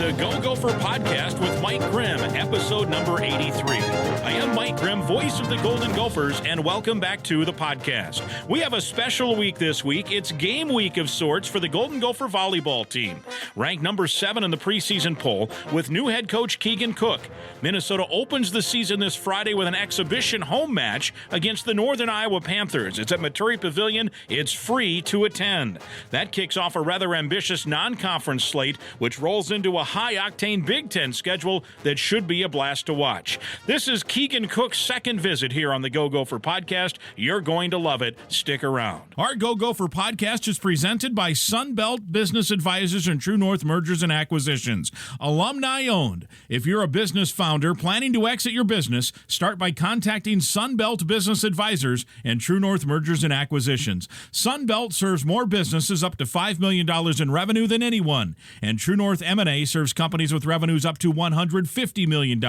the Go Gopher Podcast with Mike Grimm, episode number 83. I am Mike Grimm, voice of the Golden Gophers, and welcome back to the podcast. We have a special week this week. It's game week of sorts for the Golden Gopher volleyball team. Ranked number 7 in the preseason poll with new head coach Keegan Cook. Minnesota opens the season this Friday with an exhibition home match against the Northern Iowa Panthers. It's at Maturi Pavilion. It's free to attend. That kicks off a rather ambitious non-conference slate, which rolls into a high-octane Big Ten schedule that should be a blast to watch. This is Keegan Cook's second visit here on the Go Gopher Podcast. You're going to love it. Stick around. Our Go Gopher Podcast is presented by Sunbelt Business Advisors and True North Mergers and Acquisitions. Alumni-owned. If you're a business founder planning to exit your business, start by contacting Sunbelt Business Advisors and True North Mergers and Acquisitions. Sunbelt serves more businesses up to $5 million in revenue than anyone, and True North M&A serves companies with revenues up to $150 million.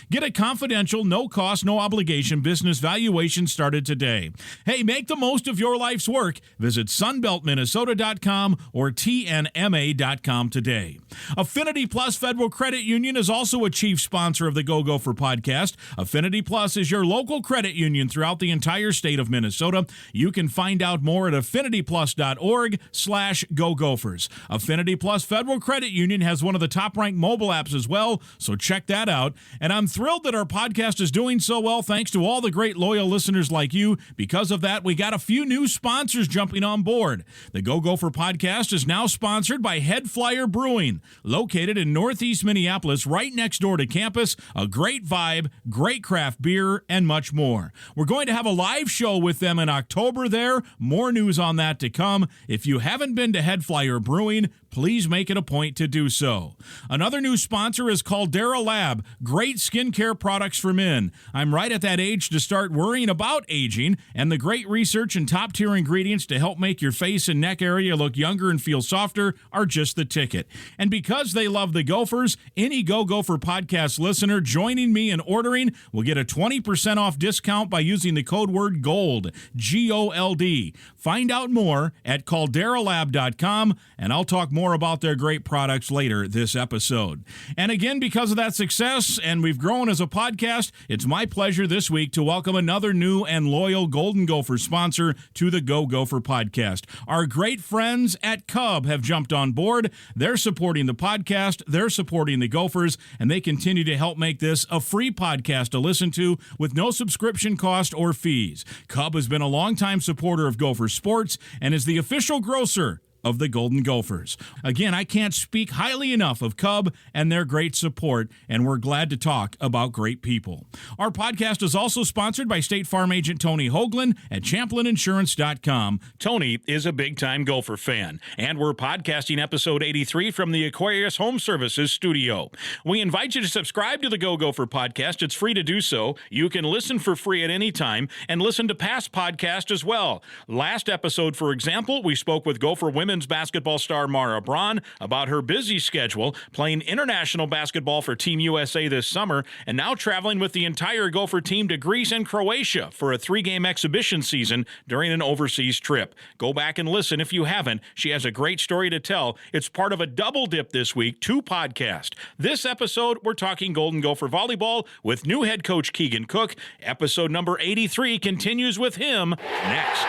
Get a confidential, no-cost, no-obligation business valuation started today. Hey, make the most of your life's work. Visit sunbeltminnesota.com or tnma.com today. Affinity Plus Federal Credit Union is also a chief sponsor of the Go Gopher Podcast. Affinity Plus is your local credit union throughout the entire state of Minnesota. You can find out more at affinityplus.org/Go Gophers. Affinity Plus Federal Credit Union has one of the top-ranked mobile apps as well, so check that out. And I'm thrilled that our podcast is doing so well thanks to all the great loyal listeners like you. Because of that, we got a few new sponsors jumping on board. The Go Gopher Podcast is now sponsored by Head Flyer Brewing, located in Northeast Minneapolis, right next door to campus. A great vibe, great craft beer, and much more. We're going to have a live show with them in October there. More news on that to come. If you haven't been to Head Flyer Brewing, please make it a point to do so. Another new sponsor is Caldera Lab, great skincare products for men. I'm right at that age to start worrying about aging, and the great research and top-tier ingredients to help make your face and neck area look younger and feel softer are just the ticket. And because they love the Gophers, any Go Gopher Podcast listener joining me in ordering will get a 20% off discount by using the code word GOLD, G-O-L-D. Find out more at calderalab.com, and I'll talk more about their great products later this episode. And again, because of that success, and we've grown as a podcast, it's my pleasure this week to welcome another new and loyal Golden Gopher sponsor to the Go Gopher Podcast. Our great friends at Cub have jumped on board. They're supporting the podcast, they're supporting the Gophers, and they continue to help make this a free podcast to listen to with no subscription cost or fees. Cub has been a longtime supporter of Gopher sports and is the official grocer of the Golden Gophers. Again, I can't speak highly enough of Cub and their great support, and we're glad to talk about great people. Our podcast is also sponsored by State Farm agent Tony Hoagland at ChamplinInsurance.com. Tony is a big-time Gopher fan, and we're podcasting episode 83 from the Aquarius Home Services studio. We invite you to subscribe to the Go Gopher Podcast. It's free to do so. You can listen for free at any time and listen to past podcasts as well. Last episode, for example, we spoke with Gopher women's basketball star Mara Braun about her busy schedule, playing international basketball for Team USA this summer, and now traveling with the entire Gopher team to Greece and Croatia for a 3-game exhibition season during an overseas trip. Go back and listen if you haven't. She has a great story to tell. It's part of a double dip this week, 2 podcasts. This episode, we're talking Golden Gopher volleyball with new head coach Keegan Cook. Episode number 83 continues with him next.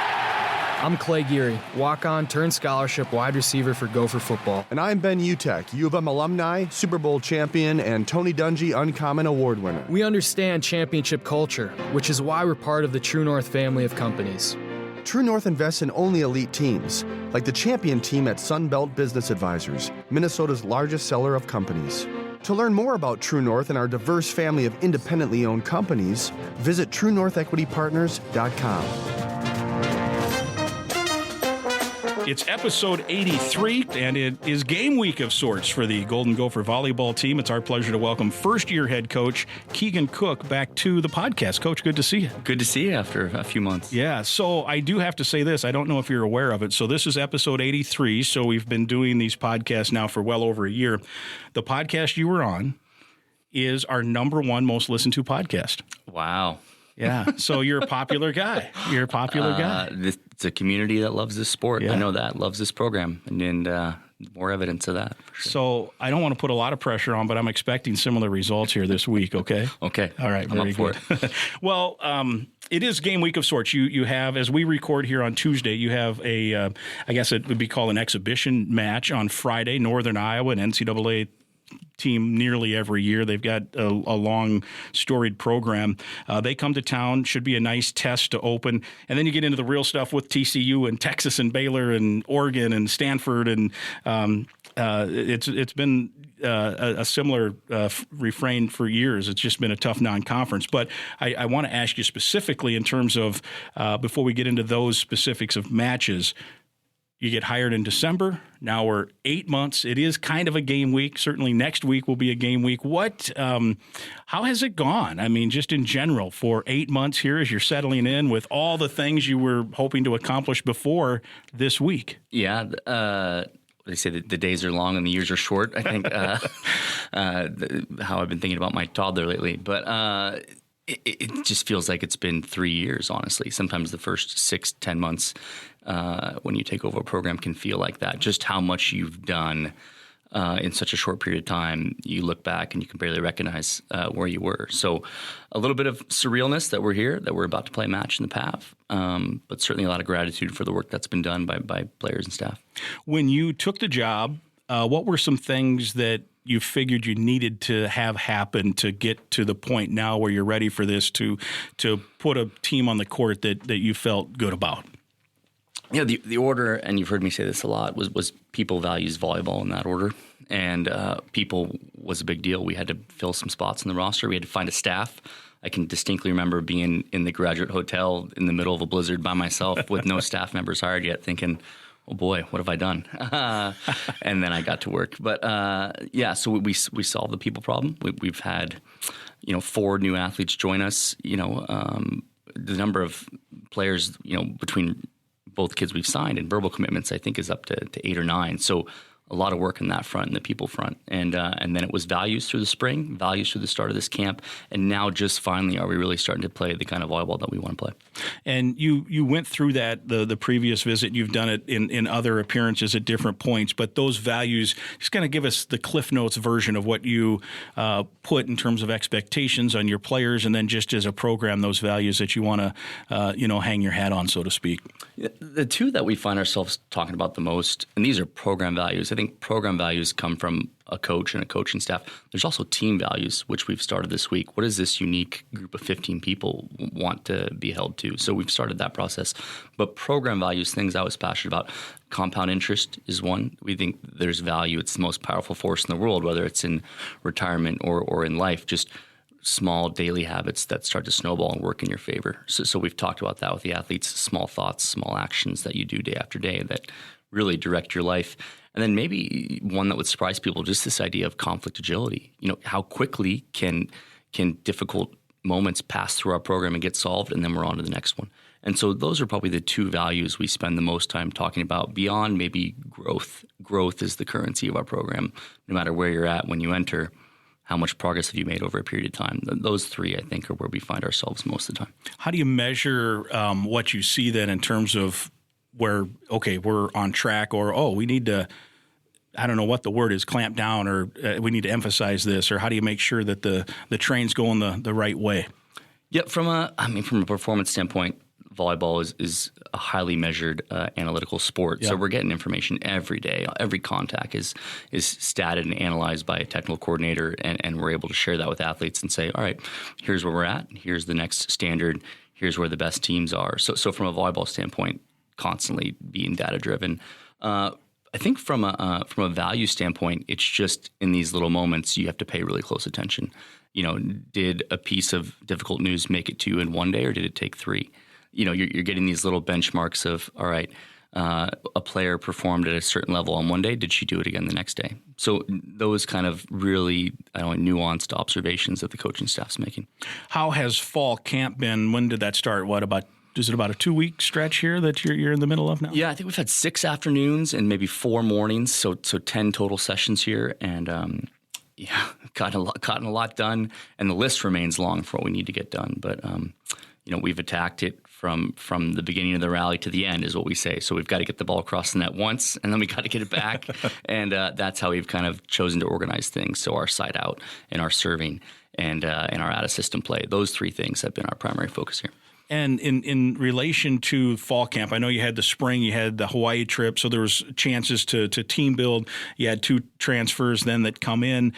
I'm Clay Geary, walk-on turned scholarship wide receiver for Gopher football. And I'm Ben Utek, U of M alumni, Super Bowl champion, and Tony Dungy Uncommon Award winner. We understand championship culture, which is why we're part of the True North family of companies. True North invests in only elite teams, like the champion team at Sunbelt Business Advisors, Minnesota's largest seller of companies. To learn more about True North and our diverse family of independently owned companies, visit TrueNorthEquityPartners.com. It's episode 83, and it is game week of sorts for the Golden Gopher volleyball team. It's our pleasure to welcome first-year head coach Keegan Cook back to the podcast. Coach, good to see you. Good to see you after a few months. Yeah, so I do have to say this. I don't know if you're aware of it. So this is episode 83, so we've been doing these podcasts now for well over a year. The podcast you were on is our number 1 most listened to podcast. Wow. Yeah, so you're a popular guy. It's a community that loves this sport. Yeah. I know that, loves this program. And more evidence of that. For sure. So I don't want to put a lot of pressure on, but I'm expecting similar results here this week, okay? Okay. All right, I'm very up for good. it. Well, it is game week of sorts. You have, as we record here on Tuesday, you have I guess it would be called an exhibition match on Friday, Northern Iowa, an NCAA team nearly every year. They've got a long, storied program. They come to town. Should be a nice test to open. And then you get into the real stuff with TCU and Texas and Baylor and Oregon and Stanford. And it's been a similar refrain for years. It's just been a tough non-conference. But I want to ask you specifically in terms of, before we get into those specifics of matches, you get hired in December. Now we're 8 months. It is kind of a game week. Certainly next week will be a game week. How has it gone? I mean, just in general, for 8 months here as you're settling in with all the things you were hoping to accomplish before this week. Yeah. They say that the days are long and the years are short. I think how I've been thinking about my toddler lately. But it just feels like it's been 3 years, honestly. Sometimes the first 6-10 months when you take over a program can feel like that. Just how much you've done in such a short period of time, you look back and you can barely recognize where you were. So a little bit of surrealness that we're here, that we're about to play a match in the PAV, but certainly a lot of gratitude for the work that's been done by players and staff. When you took the job, what were some things that you figured you needed to have happen to get to the point now where you're ready for this to put a team on the court that you felt good about? Yeah, the order, and you've heard me say this a lot, was people values volleyball in that order. And people was a big deal. We had to fill some spots in the roster. We had to find a staff. I can distinctly remember being in the Graduate Hotel in the middle of a blizzard by myself with no staff members hired yet, thinking, oh boy, what have I done? And then I got to work. But so we solved the people problem. We've had, 4 new athletes join us. The number of players, between both kids we've signed and verbal commitments, I think is up to 8 or 9. So a lot of work on that front and the people front. And then it was values through the spring, values through the start of this camp. And now just finally are we really starting to play the kind of volleyball that we want to play. And you went through that the previous visit. You've done it in other appearances at different points. But those values, just kind of give us the Cliff Notes version of what you put in terms of expectations on your players, and then just as a program, those values that you want to hang your hat on, so to speak. The two that we find ourselves talking about the most, and these are program values. I think program values come from a coach and a coaching staff. There's also team values, which we've started this week. What does this unique group of 15 people want to be held to? So we've started that process. But program values, things I was passionate about, compound interest is one. We think there's value. It's the most powerful force in the world, whether it's in retirement or in life. Just small daily habits that start to snowball and work in your favor. So we've talked about that with the athletes, small thoughts, small actions that you do day after day that really direct your life. And then maybe one that would surprise people, just this idea of conflict agility. How quickly can difficult moments pass through our program and get solved, and then we're on to the next one. And so those are probably the two values we spend the most time talking about, beyond maybe growth. Growth is the currency of our program. No matter where you're at when you enter, how much progress have you made over a period of time? Those three, I think, are where we find ourselves most of the time. How do you measure what you see then in terms of where, okay, we're on track, or, we need to, I don't know what the word is, clamp down, or we need to emphasize this, or how do you make sure that the train's going the right way? Yeah, from a performance standpoint, volleyball is a highly measured analytical sport. Yeah. So we're getting information every day. Every contact is statted and analyzed by a technical coordinator, and we're able to share that with athletes and say, all right, here's where we're at. Here's the next standard. Here's where the best teams are. So from a volleyball standpoint, constantly being data driven. I think from a value standpoint, it's just in these little moments you have to pay really close attention. Did a piece of difficult news make it to you in one day, or did it take 3? You're getting these little benchmarks of, all right, a player performed at a certain level on one day. Did she do it again the next day? So those kind of really, nuanced observations that the coaching staff's making. How has fall camp been? When did that start? Is it about a 2-week stretch here that you're in the middle of now? Yeah, I think we've had 6 afternoons and maybe 4 mornings, so 10 total sessions here, and gotten a lot done, and the list remains long for what we need to get done. But we've attacked it from the beginning of the rally to the end is what we say. So we've got to get the ball across the net once, and then we got to get it back. And that's how we've kind of chosen to organize things. So our side out and our serving and our out of system play, those three things have been our primary focus here. And in relation to fall camp, I know you had the spring, you had the Hawaii trip, so there was chances to team build. You had 2 transfers then that come in.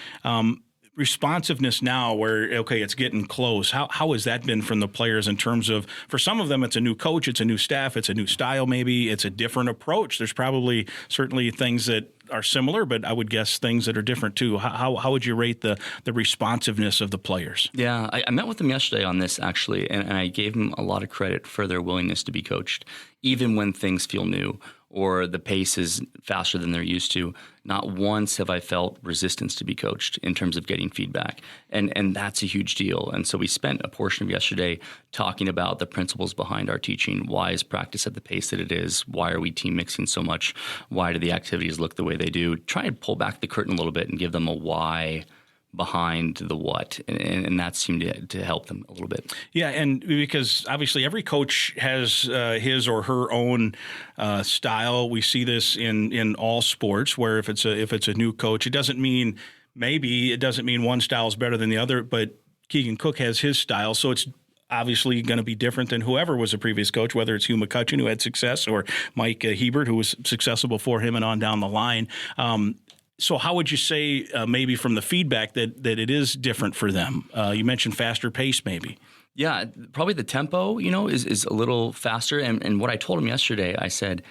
Responsiveness now where, okay, it's getting close. How has that been from the players in terms of, for some of them, it's a new coach, it's a new staff, it's a new style maybe, it's a different approach. There's probably certainly things that are similar, but I would guess things that are different too. How would you rate the responsiveness of the players? Yeah, I met with them yesterday on this actually, and I gave them a lot of credit for their willingness to be coached, even when things feel new or the pace is faster than they're used to. Not once have I felt resistance to be coached in terms of getting feedback. And that's a huge deal. And so we spent a portion of yesterday talking about the principles behind our teaching. Why is practice at the pace that it is? Why are we team mixing so much? Why do the activities look the way they do? Try and pull back the curtain a little bit and give them a why behind the what, and that seemed to help them a little bit. Yeah, and because obviously every coach has his or her own style. We see this in all sports, where if it's a new coach, it doesn't mean one style is better than the other, but Keegan Cook has his style, so it's obviously going to be different than whoever was a previous coach, whether it's Hugh McCutcheon, who had success, or Mike Hebert, who was successful before him and on down the line. So how would you say maybe from the feedback that it is different for them? You mentioned faster pace maybe. Yeah, probably the tempo, is a little faster. And what I told him yesterday, I said,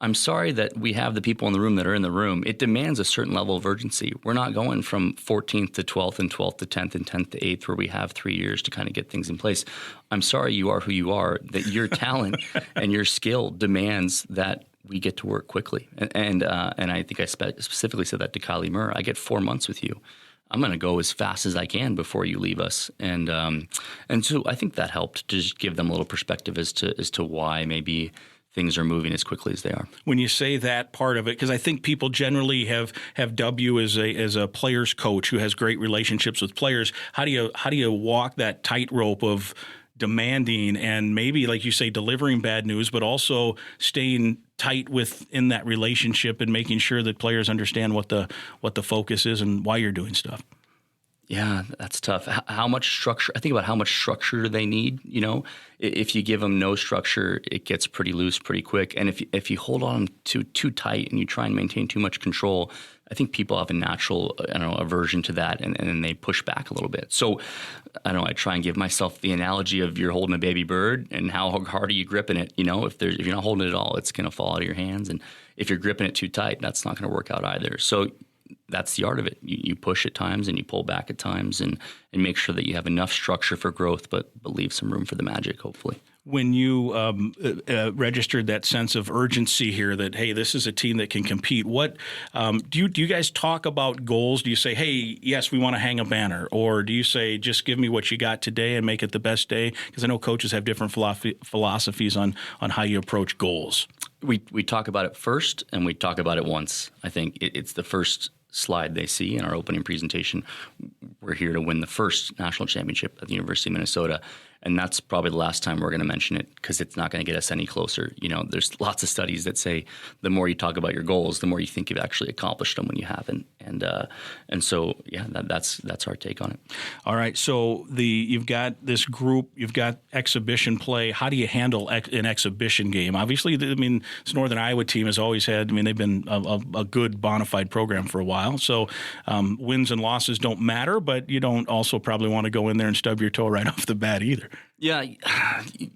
I'm sorry that we have the people in the room that are in the room. It demands a certain level of urgency. We're not going from 14th to 12th and 12th to 10th and 10th to 8th where we have 3 years to kind of get things in place. I'm sorry you are who you are, that your talent and your skill demands that we get to work quickly. And I think I specifically said that to Kylie Murr. I get 4 months with you. I'm going to go as fast as I can before you leave us. And so I think that helped to just give them a little perspective as to why maybe things are moving as quickly as they are. When you say that part of it, because I think people generally have W as a player's coach who has great relationships with players. How do you walk that tightrope of demanding and maybe, like you say, delivering bad news, but also staying tight within that relationship and making sure that players understand what the focus is and why you're doing stuff? Yeah, that's tough. How much structure? I think about how much structure they need. If you give them no structure, it gets pretty loose pretty quick. And if you hold on too tight and you try and maintain too much control, I think people have a natural, aversion to that, and then they push back a little bit. So, I try and give myself the analogy of you're holding a baby bird, and how hard are you gripping it? If you're not holding it at all, it's going to fall out of your hands. And if you're gripping it too tight, that's not going to work out either. So that's the art of it. You push at times and you pull back at times, and make sure that you have enough structure for growth, but leave some room for the magic, hopefully. When you registered that sense of urgency here that, hey, this is a team that can compete, what do you guys talk about goals? Do you say, hey, yes, we want to hang a banner? Or do you say, just give me what you got today and make it the best day? Because I know coaches have different philosophies on how you approach goals. We talk about it first, and we talk about it once. I think it's the first slide they see in our opening presentation. We're here to win the first national championship at the University of Minnesota. And that's probably the last time we're going to mention it, because it's not going to get us any closer. There's lots of studies that say the more you talk about your goals, the more you think you've actually accomplished them when you haven't. And so, yeah, that's our take on it. All right. So you've got this group, you've got exhibition play. How do you handle an exhibition game? Obviously, this Northern Iowa team has always had, they've been a good bona fide program for a while. So wins and losses don't matter, but you don't also probably want to go in there and stub your toe right off the bat either. Yeah,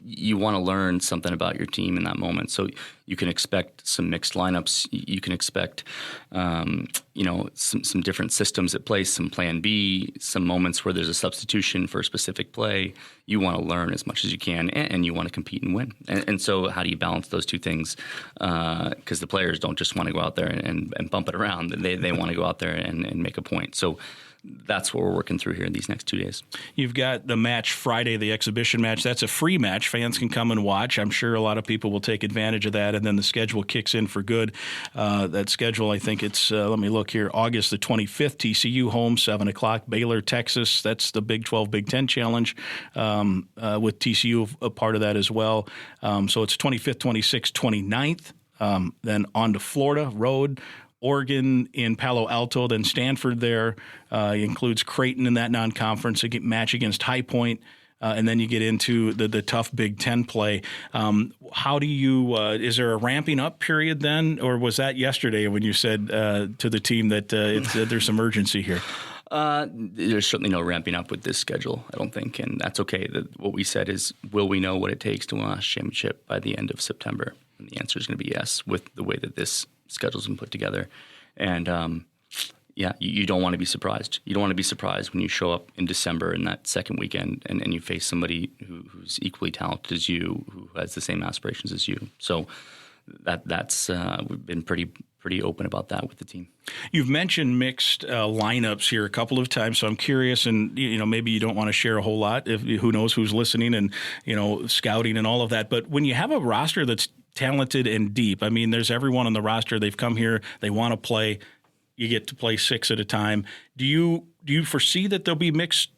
you want to learn something about your team in that moment. So you can expect some mixed lineups. You can expect, some different systems at play, some plan B, some moments where there's a substitution for a specific play. You want to learn as much as you can, and you want to compete and win. And so how do you balance those two things? Because the players don't just want to go out there and bump it around. They want to go out there and make a point. So that's what we're working through here in these next 2 days. You've got the match Friday, the exhibition exhibition match. That's a free match. Fans can come and watch. I'm sure a lot of people will take advantage of that, and then the schedule kicks in for good. That schedule, I think it's, let me look here, August the 25th, TCU home, 7 o'clock, Baylor, Texas. That's the Big 12, Big 10 challenge with TCU a part of that as well. So it's 25th, 26th, 29th. Then on to Florida, road, Oregon in Palo Alto, then Stanford there. Includes Creighton in that non-conference match against High Point. And then you get into the tough Big Ten play. How do you is there a ramping up period then, or was that yesterday when you said to the team that there's some urgency here? There's certainly no ramping up with this schedule, I don't think, and that's okay. What we said is, will we know what it takes to win a championship by the end of September? And the answer is going to be yes, with the way that this schedule's been put together. And you don't want to be surprised. You don't want to be surprised when you show up in December in that second weekend and you face somebody who's equally talented as you, who has the same aspirations as you. So that's we've been pretty open about that with the team. You've mentioned mixed lineups here a couple of times, so I'm curious, and maybe you don't want to share a whole lot. Who knows who's listening, and scouting and all of that. But when you have a roster that's talented and deep, I mean, there's everyone on the roster. They've come here, they want to play. You get to play 6 at a time. Do you foresee that there'll be mixed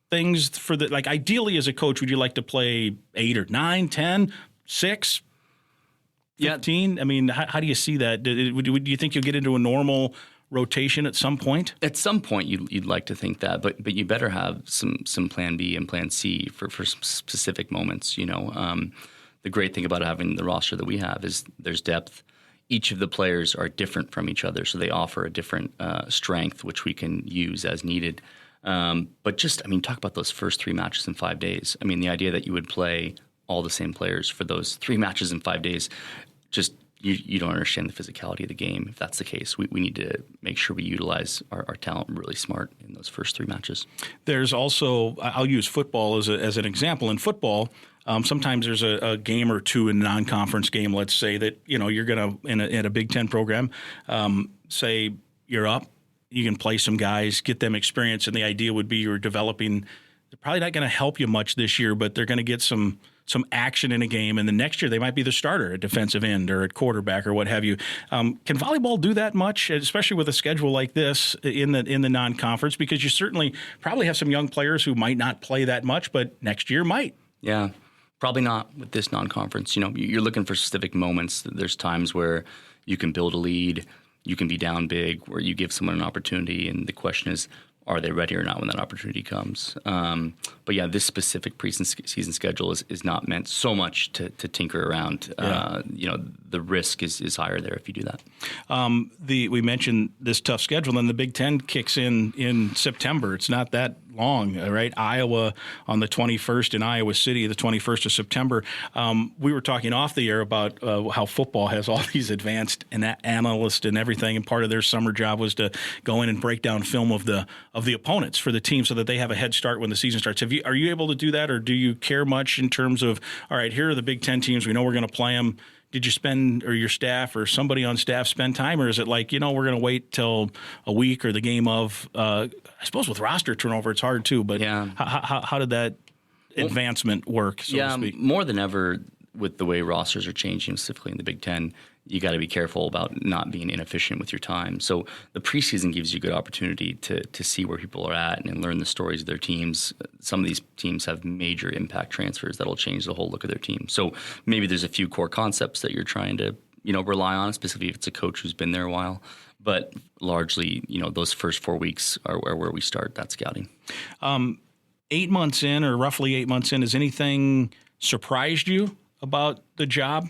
things for the, like, ideally as a coach, would you like to play 8 or 9, 10, 6? 15? I mean, how do you see that? Do you think you'll get into a normal rotation at some point? At some point, you'd like to think that, but you better have some plan B and plan C for some specific moments. The great thing about having the roster that we have is there's depth. Each of the players are different from each other, so they offer a different strength, which we can use as needed. But talk about those first 3 matches in 5 days. I mean, the idea that you would play all the same players for those 3 matches in 5 days, just you don't understand the physicality of the game. If that's the case, we need to make sure we utilize our talent really smart in those first 3 matches. There's also, I'll use football as an example. In football, sometimes there's a game or two in a non-conference game, let's say, that you're going to, in a Big Ten program, say you're up, you can play some guys, get them experience, and the idea would be you're developing. They're probably not going to help you much this year, but they're going to get some action in a game, and the next year they might be the starter at defensive end or at quarterback or what have you. Can volleyball do that much, especially with a schedule like this in the non-conference? Because you certainly probably have some young players who might not play that much, but next year might. Yeah, probably not with this non-conference. You're looking for specific moments. There's times where you can build a lead, you can be down big, where you give someone an opportunity, and the question is, are they ready or not when that opportunity comes? But yeah, this specific preseason schedule is not meant so much to tinker around. Yeah. The risk is higher there if you do that. We mentioned this tough schedule, and the Big Ten kicks in September. It's not that long, right? Iowa on the 21st in Iowa City, the 21st of September. We were talking off the air about how football has all these advanced analysts and everything, and part of their summer job was to go in and break down film of the opponents for the team so that they have a head start when the season starts. Are you able to do that, or do you care much in terms of, all right, here are the Big Ten teams, we know we're going to play them? Did you spend, or your staff or somebody on staff spend time, or is it like, we're going to wait till a week or the game of, I suppose with roster turnover, it's hard too, but yeah. How did that advancement work, so to speak? More than ever with the way rosters are changing, specifically in the Big Ten, you got to be careful about not being inefficient with your time. So the preseason gives you a good opportunity to see where people are at and learn the stories of their teams. Some of these teams have major impact transfers that'll change the whole look of their team. So maybe there's a few core concepts that you're trying to rely on, specifically if it's a coach who's been there a while. But largely, those first 4 weeks are where we start that scouting. 8 months in, or roughly 8 months in, has anything surprised you about the job?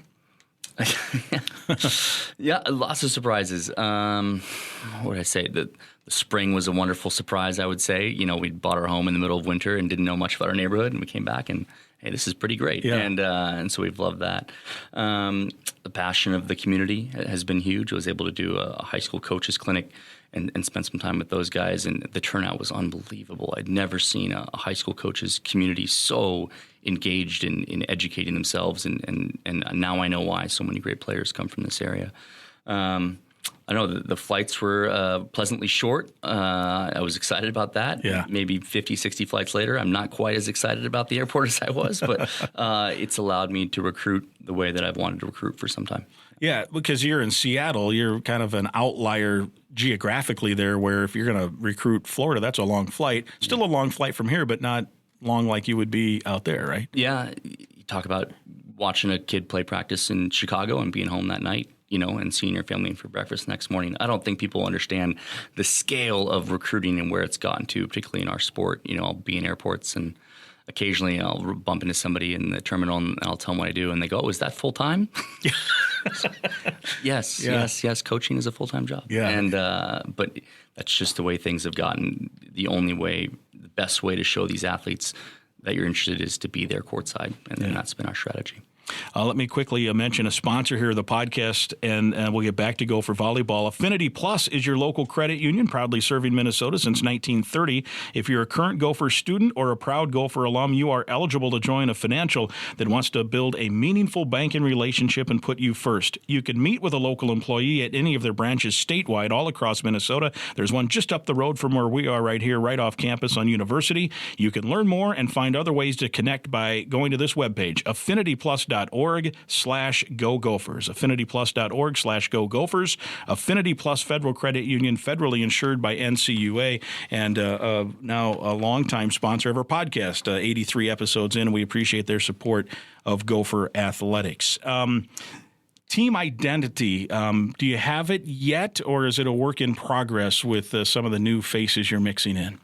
Yeah, lots of surprises. What would I say? The spring was a wonderful surprise, I would say. We bought our home in the middle of winter and didn't know much about our neighborhood, and we came back and, hey, this is pretty great. Yeah. And so we've loved that. The passion of the community has been huge. I was able to do a high school coaches clinic and spend some time with those guys, and the turnout was unbelievable. I'd never seen a high school coaches community so engaged in educating themselves, and now I know why so many great players come from this area. I know the flights were pleasantly short. I was excited about that. Yeah. Maybe 50, 60 flights later, I'm not quite as excited about the airport as I was, but it's allowed me to recruit the way that I've wanted to recruit for some time. Yeah, because you're in Seattle, you're kind of an outlier geographically there, where if you're going to recruit Florida, that's a long flight. Still a long flight from here, but not long like you would be out there, right? Yeah, you talk about watching a kid play practice in Chicago and being home that night, and seeing your family for breakfast the next morning. I don't think people understand the scale of recruiting and where it's gotten to, particularly in our sport. I'll be in airports and occasionally I'll bump into somebody in the terminal and I'll tell them what I do and they go, "Oh, is that full time?" Yes. Coaching is a full-time job. Yeah. And but that's just the way things have gotten. The best way to show these athletes that you're interested is to be there courtside, and then that's been our strategy. Let me quickly mention a sponsor here of the podcast, and we'll get back to Gopher Volleyball. Affinity Plus is your local credit union, proudly serving Minnesota since 1930. If you're a current Gopher student or a proud Gopher alum, you are eligible to join a financial that wants to build a meaningful banking relationship and put you first. You can meet with a local employee at any of their branches statewide, all across Minnesota. There's one just up the road from where we are right here, right off campus on University. You can learn more and find other ways to connect by going to this webpage, affinityplus.org/Go Gophers. affinityplus.org/Go Gophers. Affinity Plus Federal Credit Union, federally insured by NCUA, and now a longtime sponsor of our podcast, 83 episodes in. We appreciate their support of Gopher athletics. Team identity, do you have it yet, or is it a work in progress with some of the new faces you're mixing in?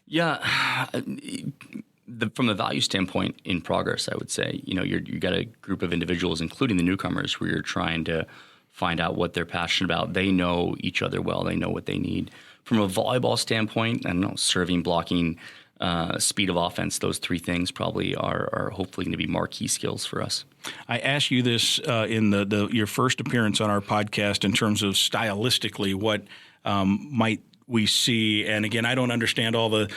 Yeah. From a value standpoint, in progress, I would say. You got a group of individuals, including the newcomers, where you're trying to find out what they're passionate about. They know each other well. They know what they need. From a volleyball standpoint, I don't know, serving, blocking, speed of offense, those three things probably are hopefully going to be marquee skills for us. I asked you this in your first appearance on our podcast in terms of stylistically what might we see, and again, I don't understand all the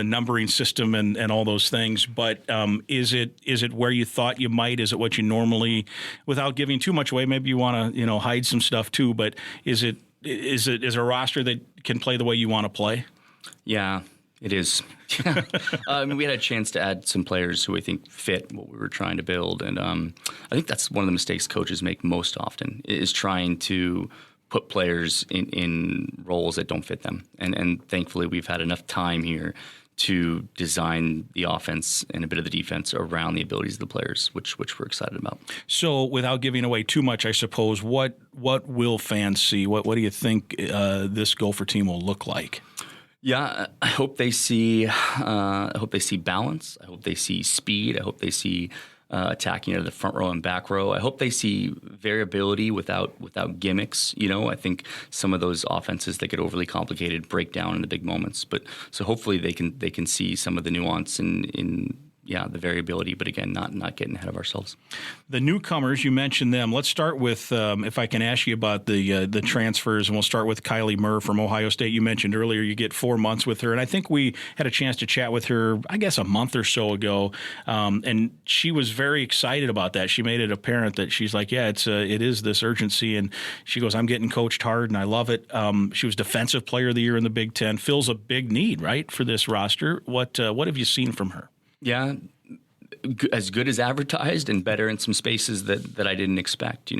numbering system and all those things, but is it where you thought you might? Is it what you normally, without giving too much away, maybe you want to hide some stuff too, but is it a roster that can play the way you want to play? Yeah, it is. We had a chance to add some players who I think fit what we were trying to build, and I think that's one of the mistakes coaches make most often, is trying to put players in roles that don't fit them. And thankfully, we've had enough time here to design the offense and a bit of the defense around the abilities of the players, which we're excited about. So without giving away too much, I suppose, what will fans see? What do you think this Gopher team will look like? Yeah, I hope they see balance. I hope they see speed. I hope they see attacking out of the front row and back row. I hope they see variability without gimmicks. I think some of those offenses that get overly complicated break down in the big moments. But so hopefully they can see some of the nuance in the variability, but again, not getting ahead of ourselves. The newcomers, you mentioned them. Let's start with, if I can ask you about the transfers, and we'll start with Kylie Murr from Ohio State. You mentioned earlier you get 4 months with her, and I think we had a chance to chat with her, I guess, a month or so ago, and she was very excited about that. She made it apparent that she's like, it is this urgency, and she goes, I'm getting coached hard, and I love it. She was Defensive Player of the Year in the Big Ten. Fills a big need, right, for this roster. What have you seen from her? Yeah, as good as advertised and better in some spaces that I didn't expect.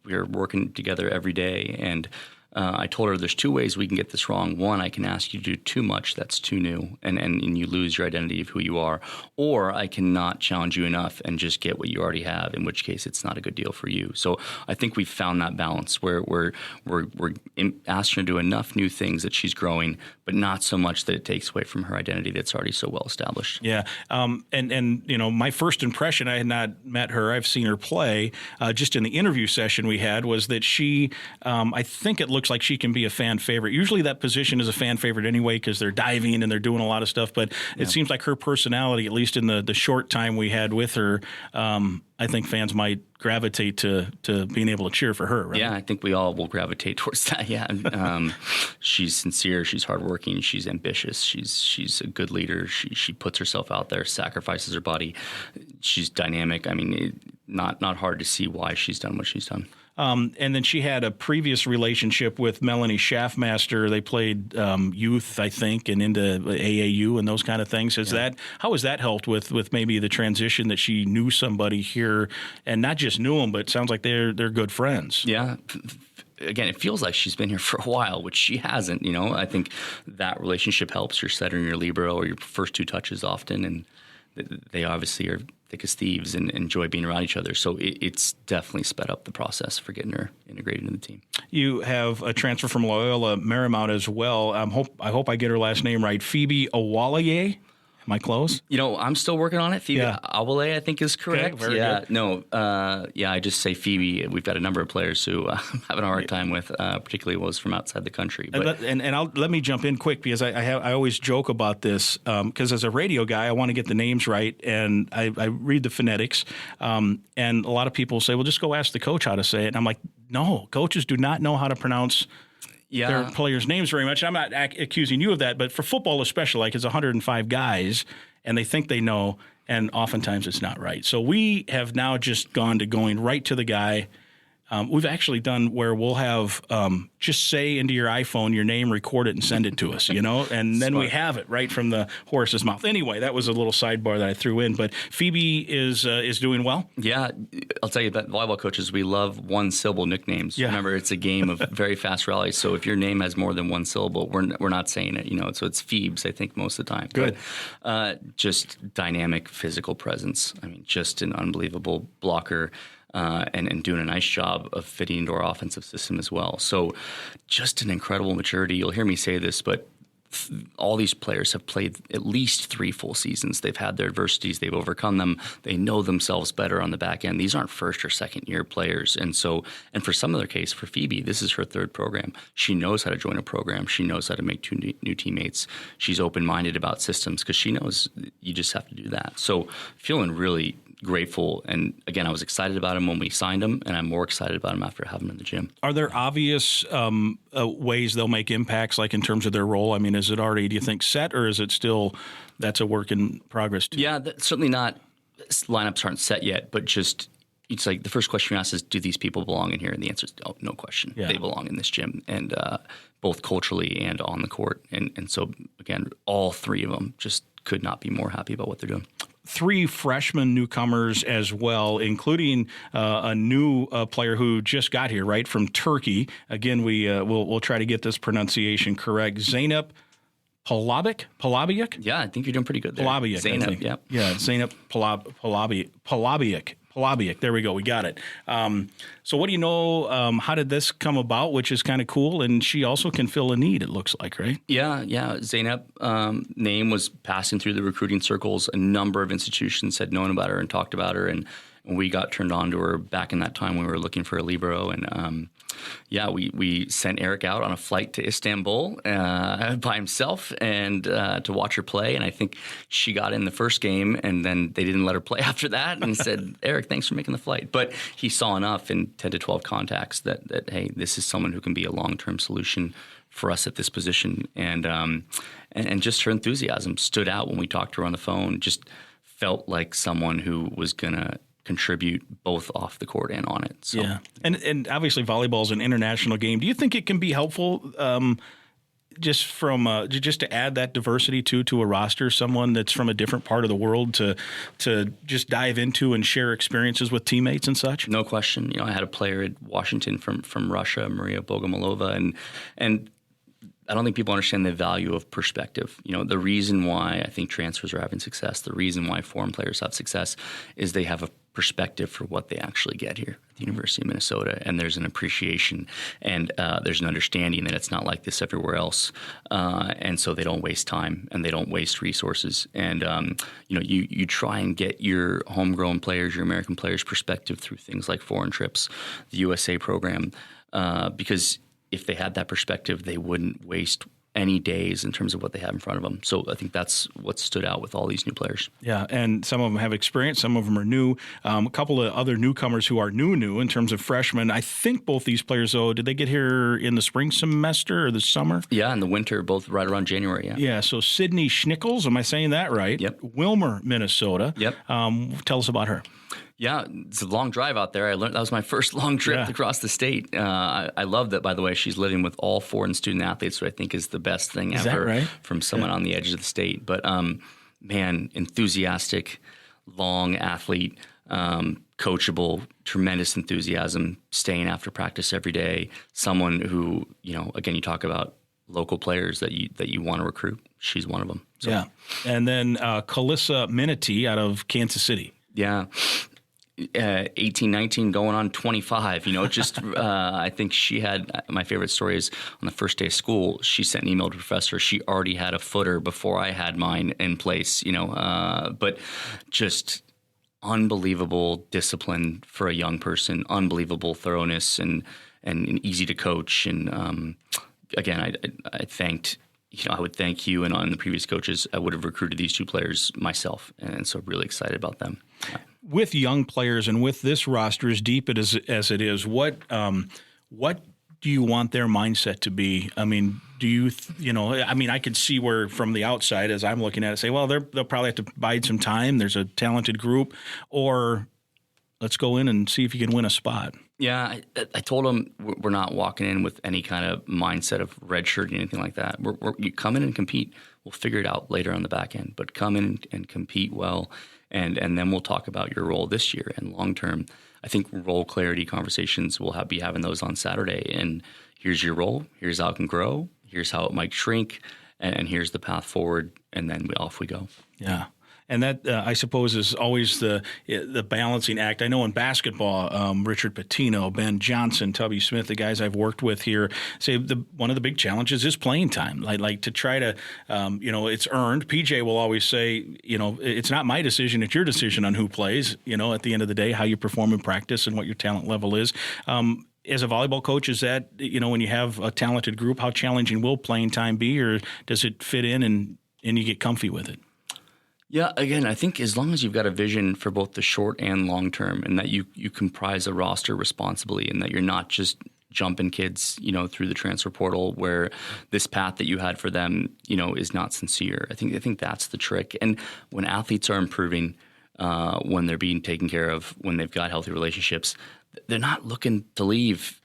We're working together every day, and I told her there's two ways we can get this wrong. One, I can ask you to do too much that's too new, and you lose your identity of who you are. Or I cannot challenge you enough and just get what you already have, in which case it's not a good deal for you. So I think we've found that balance where we're asking her to do enough new things that she's growing, but not so much that it takes away from her identity that's already so well established. Yeah, and my first impression, I had not met her. I've seen her play. Just in the interview session we had, was that she, I think it looks like she can be a fan favorite. Usually that position is a fan favorite anyway because they're diving and they're doing a lot of stuff, but it seems like her personality, at least in the short time we had with her, I think fans might gravitate to being able to cheer for her, right? Yeah, I think we all will gravitate towards that, yeah. She's sincere, she's hardworking, she's ambitious, she's a good leader, she puts herself out there, sacrifices her body, she's dynamic. not hard to see why she's done what she's done. And then she had a previous relationship with Melanie Schaffmaster. They played youth, I think, and into AAU and those kind of things. How has that helped with maybe the transition that she knew somebody here, and not just knew them, but it sounds like they're good friends? Yeah. Again, it feels like she's been here for a while, which she hasn't. I think that relationship helps your setter and your libero, or your first two touches often, and they obviously are thick as thieves and enjoy being around each other. So it's definitely sped up the process for getting her integrated in the team. You have a transfer from Loyola Marymount as well. I hope I get her last name right. Phoebe Awalaye. Am I close? I'm still working on it. Phoebe Awalaye, I think, is correct. Okay, very good. No, I just say Phoebe. We've got a number of players who I'm having a hard time with, particularly those from outside the country. But let me jump in quick, because I always joke about this, because as a radio guy, I want to get the names right, and I read the phonetics, and a lot of people say, well, just go ask the coach how to say it. And I'm like, no, coaches do not know how to pronounce their players' names very much. I'm not accusing you of that, but for football especially, like it's 105 guys, and they think they know, and oftentimes it's not right. So we have now just gone to going right to the guy. We've actually done where we'll have just say into your iPhone your name, record it, and send it to us, and then we have it right from the horse's mouth. Anyway, that was a little sidebar that I threw in, but Phoebe is doing well. Yeah, I'll tell you that volleyball coaches, we love one-syllable nicknames. Yeah. Remember, it's a game of very fast rallies, so if your name has more than one syllable, we're not saying it, so it's Phoebes, I think, most of the time. Good. But, just dynamic physical presence. I mean, just an unbelievable blocker. And doing a nice job of fitting into our offensive system as well. So just an incredible maturity. You'll hear me say this, but all these players have played at least 3 full seasons. They've had their adversities. They've overcome them. They know themselves better on the back end. These aren't first or second year players. And for some of their case, for Phoebe, this is her 3rd program. She knows how to join a program. She knows how to make 2 new teammates. She's open-minded about systems because she knows you just have to do that. So feeling really grateful. And again, I was excited about him when we signed him, and I'm more excited about him after having him in the gym. Are there obvious ways they'll make impacts, like in terms of their role? I mean, is it already, do you think, set, or is it still that's a work in progress too? Yeah, certainly not. Lineups aren't set yet, but just it's like the first question you ask is, do these people belong in here? And the answer is no question. Yeah. They belong in this gym, and both culturally and on the court. And so, again, all 3 of them just could not be more happy about what they're doing. 3 freshman newcomers as well, including a new player who just got here, right, from Turkey. Again, we'll try to get this pronunciation correct. Zeynep Palabiak? Yeah, I think you're doing pretty good there. Palabiak. Zeynep, yeah. Yeah, Zeynep Palabiak. There we go. We got it. So what do you know? How did this come about, which is kind of cool? And she also can fill a need, it looks like, right? Yeah. Zeynep, name was passing through the recruiting circles. A number of institutions had known about her and talked about her. And we got turned on to her back in that time when we were looking for a libero. And we sent Eric out on a flight to Istanbul by himself and to watch her play. And I think she got in the first game, and then they didn't let her play after that and said, Eric, thanks for making the flight. But he saw enough in 10 to 12 contacts that hey, this is someone who can be a long-term solution for us at this position. And just her enthusiasm stood out when we talked to her on the phone. Just felt like someone who was going to contribute both off the court and on it. So. Yeah, and obviously volleyball is an international game. Do you think it can be helpful just to add that diversity to a roster, someone that's from a different part of the world to just dive into and share experiences with teammates and such? No question. I had a player at Washington from Russia, Maria Bogomolova, and I don't think people understand the value of perspective. The reason why I think transfers are having success, the reason why foreign players have success is they have a perspective for what they actually get here at the University of Minnesota. And there's an appreciation and there's an understanding that it's not like this everywhere else. And so they don't waste time and they don't waste resources. And, you try and get your homegrown players, your American players' perspective through things like foreign trips, the USA program, because if they had that perspective, they wouldn't waste any days in terms of what they have in front of them. So I think that's what stood out with all these new players. Yeah, and some of them have experience, some of them are new. A couple of other newcomers who are new in terms of freshmen. I think both these players, though, did they get here in the spring semester or the summer? Yeah, in the winter, both right around January, yeah. Yeah, so Sydney Schnickels, am I saying that right? Yep. Wilmer, Minnesota. Yep. Tell us about her. Yeah, it's a long drive out there. I learned that was my first long trip across the state. I love that, by the way. She's living with all foreign student athletes, which I think is the best thing ever from someone on the edges of the state. But man, enthusiastic, long athlete, coachable, tremendous enthusiasm, staying after practice every day. Someone who, again, you talk about local players that you want to recruit. She's one of them. So. Yeah, and then Kalissa Minity out of Kansas City. Yeah. 18, 19, going on 25. I think she had, my favorite story is on the first day of school, she sent an email to the professor. She already had a footer before I had mine in place, but just unbelievable discipline for a young person, unbelievable thoroughness and easy to coach. And again, I thanked, I would thank you and on the previous coaches. I would have recruited these two players myself. And so really excited about them. Yeah. With young players and with this roster as deep as it is, what do you want their mindset to be? I mean, do you, I could see where from the outside as I'm looking at it, say, well, they'll probably have to bide some time. There's a talented group, or let's go in and see if you can win a spot. Yeah, I told them we're not walking in with any kind of mindset of red shirt or anything like that. You come in and compete. We'll figure it out later on the back end, but come in and compete well. And then we'll talk about your role this year and long term. I think role clarity conversations, we'll be having those on Saturday. And here's your role. Here's how it can grow. Here's how it might shrink. And here's the path forward. And then off we go. Yeah. And that, I suppose, is always the balancing act. I know in basketball, Richard Pitino, Ben Johnson, Tubby Smith, the guys I've worked with here, say one of the big challenges is playing time. Like to try to, it's earned. PJ will always say, it's not my decision, it's your decision on who plays, at the end of the day, how you perform in practice and what your talent level is. As a volleyball coach, is that, when you have a talented group, how challenging will playing time be, or does it fit in and you get comfy with it? Yeah, again, I think as long as you've got a vision for both the short and long term, and that you comprise a roster responsibly, and that you're not just jumping kids, through the transfer portal where this path that you had for them, is not sincere. I think that's the trick. And when athletes are improving, when they're being taken care of, when they've got healthy relationships, they're not looking to leave,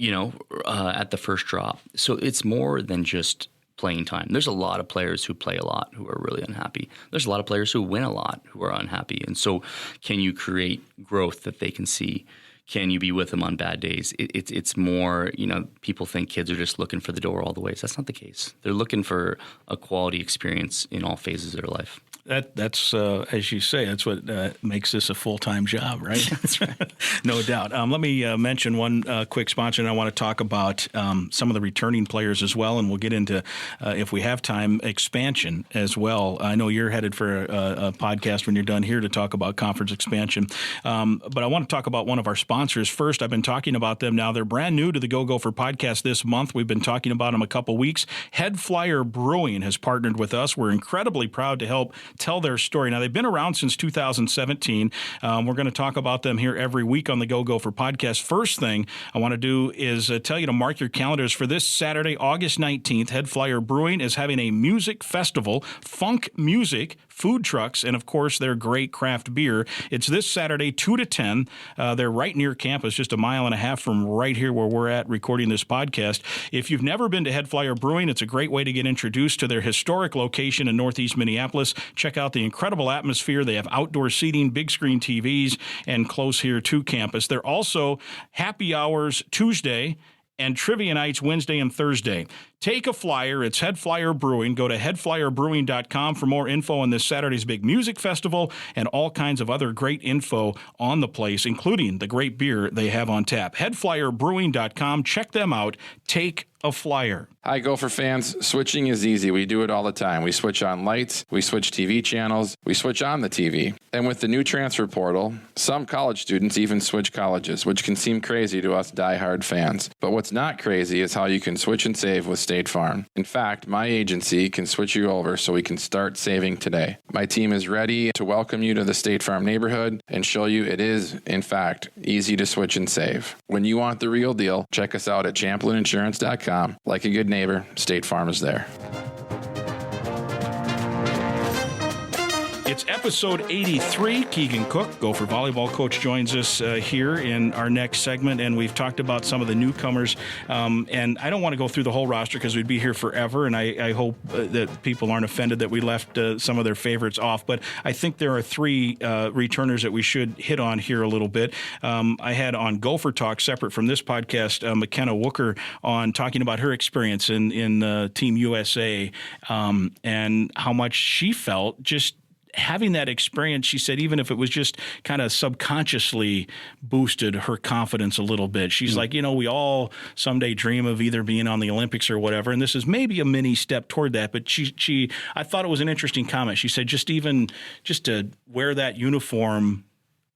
at the first drop. So it's more than just playing time. There's a lot of players who play a lot who are really unhappy. There's a lot of players who win a lot who are unhappy. And so can you create growth that they can see? Can you be with them on bad days? It's more, people think kids are just looking for the door all the ways. That's not the case. They're looking for a quality experience in all phases of their life. That's as you say, that's what makes this a full-time job, right? That's right. No doubt. Let me mention one quick sponsor, and I want to talk about some of the returning players as well, and we'll get into, if we have time, expansion as well. I know you're headed for a podcast when you're done here to talk about conference expansion, but I want to talk about one of our sponsors first. I've been talking about them now. They're brand new to the Go Gopher podcast this month. We've been talking about them a couple weeks. Head Flyer Brewing has partnered with us. We're incredibly proud to help tell their story. Now, they've been around since 2017. We're going to talk about them here every week on the Go Gopher podcast. First thing I want to do is tell you to mark your calendars for this Saturday, August 19th. Head Flyer Brewing is having a music festival, funk music, food trucks, and, of course, their great craft beer. It's this Saturday, 2 to 10. They're right near campus, just a mile and a half from right here where we're at recording this podcast. If you've never been to Head Flyer Brewing, it's a great way to get introduced to their historic location in Northeast Minneapolis. Check out the incredible atmosphere. They have outdoor seating, big screen TVs, and close here to campus. They're also happy hours Tuesday and trivia nights Wednesday and Thursday. Take a flyer. It's Head Flyer Brewing. Go to headflyerbrewing.com for more info on this Saturday's big music festival and all kinds of other great info on the place, including the great beer they have on tap. Headflyerbrewing.com. Check them out. Take a flyer. Hi, Gopher fans. Switching is easy. We do it all the time. We switch on lights, we switch TV channels, we switch on the TV. And with the new transfer portal, some college students even switch colleges, which can seem crazy to us diehard fans. But what's not crazy is how you can switch and save with State Farm. In fact, my agency can switch you over so we can start saving today. My team is ready to welcome you to the State Farm neighborhood and show you it is, in fact, easy to switch and save. When you want the real deal, check us out at ChamplinInsurance.com. Like a good neighbor, State Farm is there. It's episode 83. Keegan Cook, Gopher volleyball coach, joins us here in our next segment, and we've talked about some of the newcomers. And I don't want to go through the whole roster because we'd be here forever, and I hope that people aren't offended that we left some of their favorites off. But I think there are three returners that we should hit on here a little bit. I had on Gopher Talk, separate from this podcast, McKenna Wooker on talking about her experience in Team USA and how much she felt just having that experience. She said even if it was just kind of subconsciously boosted her confidence a little bit. She's like, we all someday dream of either being on the Olympics or whatever, and this is maybe a mini step toward that. But I thought it was an interesting comment. She said just to wear that uniform,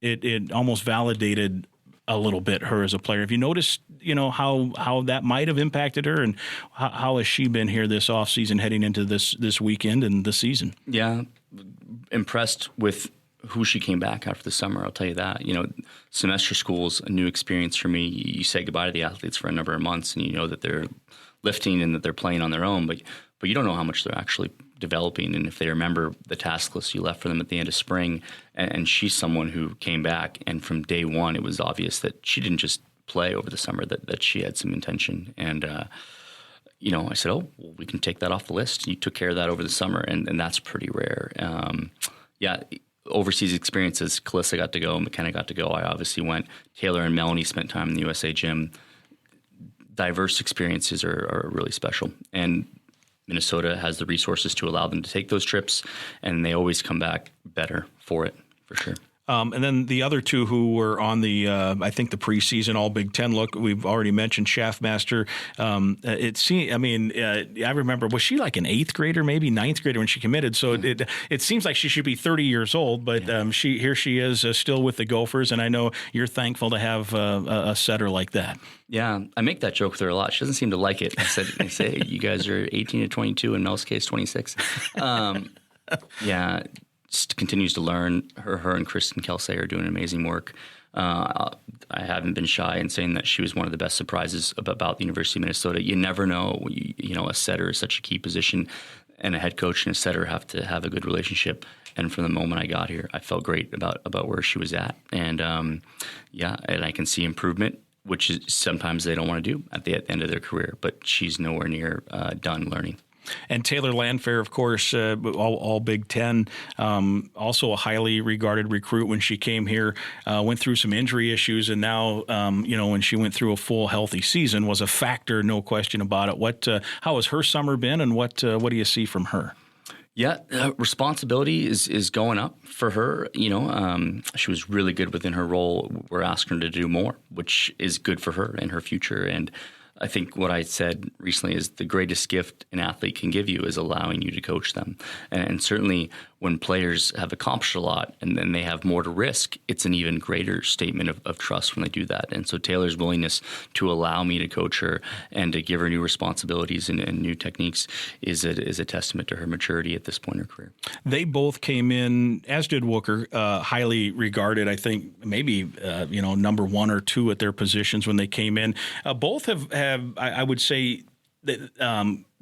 it almost validated a little bit her as a player. Have you noticed, how that might have impacted her, and how has she been here this offseason heading into this weekend and the season? Yeah, impressed with who she came back after the summer. I'll tell you that. Semester school's a new experience for me. You say goodbye to the athletes for a number of months, and you know that they're lifting and that they're playing on their own, but you don't know how much they're actually developing, and if they remember the task list you left for them at the end of spring. And she's someone who came back, and from day one, it was obvious that she didn't just play over the summer, that she had some intention. And, I said, we can take that off the list. You took care of that over the summer, and that's pretty rare. Overseas experiences, Calissa got to go, McKenna got to go. I obviously went. Taylor and Melanie spent time in the USA gym. Diverse experiences are really special. And Minnesota has the resources to allow them to take those trips, and they always come back better for it, for sure. And then the other two who were on the, I think the preseason All Big Ten look, we've already mentioned Schaffmaster. I remember, was she like an 8th grader, maybe 9th grader when she committed? So it seems like she should be 30 years old, but here she is still with the Gophers, and I know you're thankful to have a setter like that. Yeah, I make that joke with her a lot. She doesn't seem to like it. I say, you guys are 18 to 22, in Mel's case, 26. Continues to learn. Her and Kristen Kelsey are doing amazing work. I haven't been shy in saying that she was one of the best surprises about the University of Minnesota. You never know. A setter is such a key position, and a head coach and a setter have to have a good relationship. And from the moment I got here, I felt great about where she was at. And and I can see improvement, which is sometimes they don't want to do at the end of their career. But she's nowhere near done learning. And Taylor Landfair, of course, all Big Ten, also a highly regarded recruit when she came here, went through some injury issues, and now, when she went through a full healthy season, was a factor, no question about it. How has her summer been, and what do you see from her? Yeah, responsibility is going up for her. She was really good within her role. We're asking her to do more, which is good for her and her future. And I think what I said recently is the greatest gift an athlete can give you is allowing you to coach them. And certainly when players have accomplished a lot and then they have more to risk, it's an even greater statement of trust when they do that. And so Taylor's willingness to allow me to coach her and to give her new responsibilities and new techniques is a testament to her maturity at this point in her career. They both came in, as did Wooker, highly regarded, I think maybe, number 1 or 2 at their positions when they came in. Both have I would say,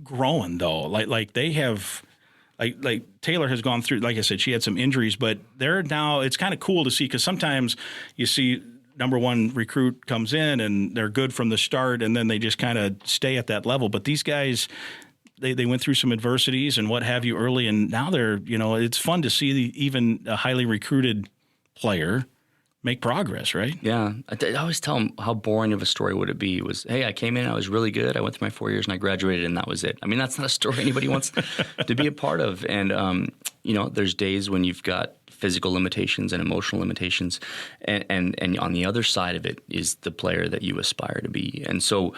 grown, though. Like they have... Like Taylor has gone through, like I said, she had some injuries, but they're now, it's kind of cool to see, because sometimes you see number 1 recruit comes in and they're good from the start and then they just kind of stay at that level. But these guys, they went through some adversities and what have you early, and now they're, it's fun to see even a highly recruited player make progress, right? Yeah. I always tell them how boring of a story would it be. It was, hey, I came in, I was really good, I went through my 4 years and I graduated and that was it. I mean, that's not a story anybody wants to be a part of. And, there's days when you've got physical limitations and emotional limitations. And on the other side of it is the player that you aspire to be. And so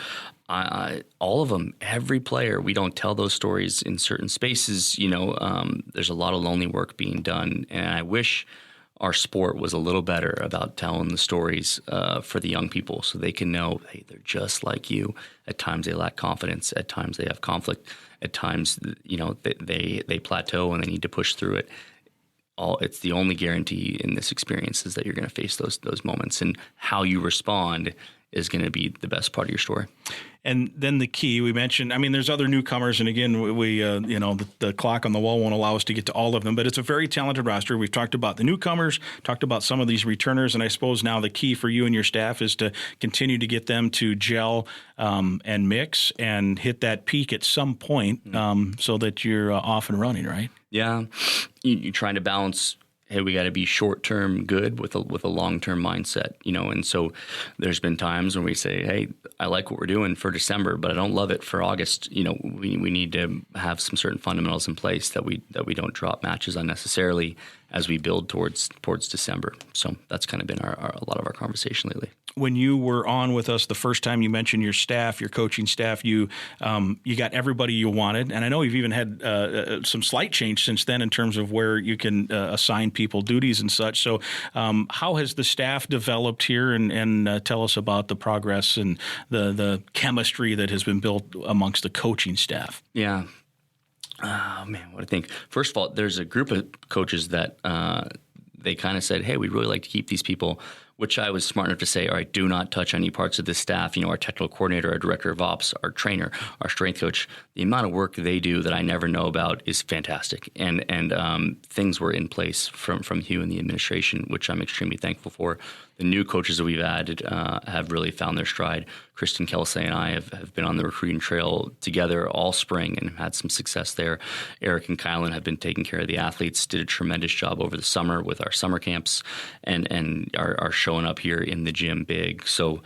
all of them, every player, we don't tell those stories in certain spaces. There's a lot of lonely work being done. And I wish our sport was a little better about telling the stories for the young people so they can know, hey, they're just like you. At times they lack confidence. At times they have conflict. At times, they plateau and they need to push through it. It's the only guarantee in this experience is that you're going to face those moments, and how you respond is going to be the best part of your story. And then the key we mentioned, I mean, there's other newcomers, and again, we the clock on the wall won't allow us to get to all of them, but it's a very talented roster. We've talked about the newcomers, talked about some of these returners, and I suppose now the key for you and your staff is to continue to get them to gel and mix and hit that peak at some point so that you're off and running, right? Yeah, you're trying to balance. Hey, we got to be short-term good with a long-term mindset, and so there's been times when we say, hey, I like what we're doing for December, but I don't love it for August. We need to have some certain fundamentals in place that we don't drop matches unnecessarily as we build towards December. So that's kind of been a lot of our conversation lately. When you were on with us the first time, you mentioned your staff, your coaching staff. You got everybody you wanted, and I know you've even had some slight change since then in terms of where you can assign people duties and such. So, how has the staff developed here? And tell us about the progress and the chemistry that has been built amongst the coaching staff. Yeah. Oh, man, what I think. First of all, there's a group of coaches that they kind of said, hey, we'd really like to keep these people, which I was smart enough to say, all right, do not touch any parts of this staff. Our technical coordinator, our director of ops, our trainer, our strength coach, the amount of work they do that I never know about is fantastic. And things were in place from Hugh and the administration, which I'm extremely thankful for. The new coaches that we've added have really found their stride. Kristen Kelsey and I have been on the recruiting trail together all spring and had some success there. Eric and Kylan have been taking care of the athletes, did a tremendous job over the summer with our summer camps, and are showing up here in the gym big. So,